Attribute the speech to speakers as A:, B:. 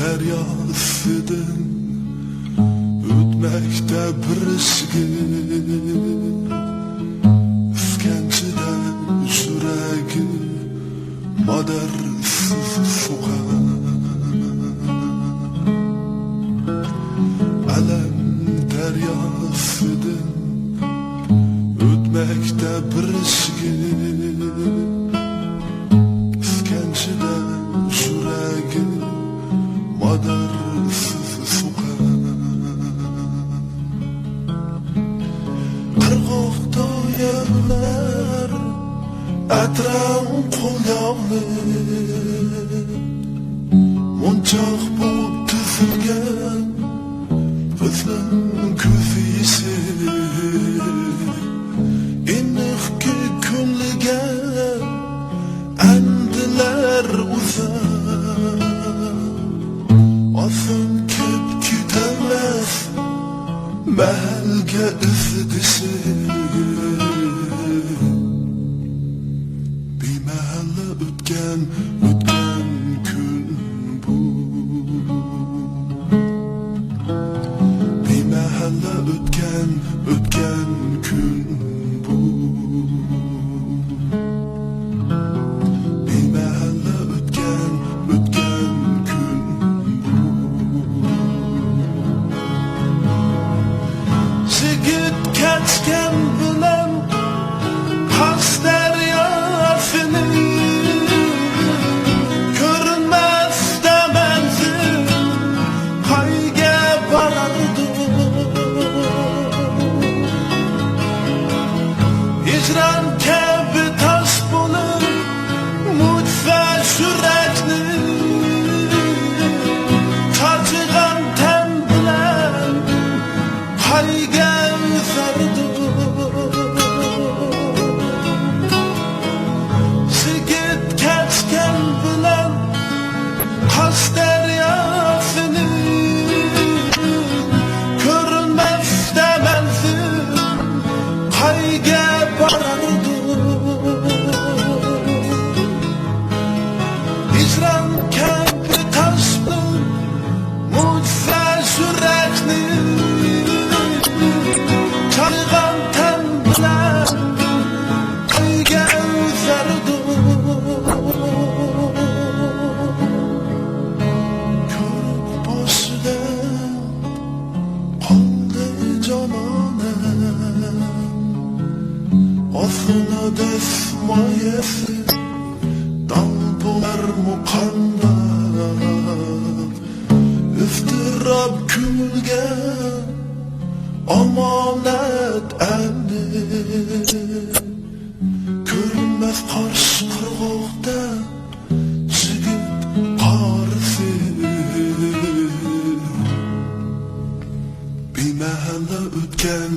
A: deryasıdan ötmekte birisi İskençide süregi madersiz soğan Alem deryasıdan ötmekte birisi İskençide süregi madersiz soğan Kırgıkta yerler etrafım kolyağlı Monçaq bulup tüzülgen Kızın küfisi İnnik ki kümlige endiler uzak Asın kip gitemez belge üzdisi Bir mahalle ötken gün bu Bir mahalle ötken gün bu Bir mahalle ötken gün bu Sigit keçken bilen Has deryasını Görünmez de menzil Kayge varardı İcran kebi taş bulur Mutfe sürekli Çarçıgan tem bilen Kayge üzerdi Sigit keçken bilen Has deryasını Görünmez de menzil Kayge varardı İcran kebi taşlı Mutfe sürekli Çarıgan ten bilen Kayge üzerdi Körük boşluğu Kaldı camane Aslına desmayesi Dal bular mukanda İftirab kümülge Amanet endi Görünmez karşı kırgıkta Sigit karısı Bir mahalle ötken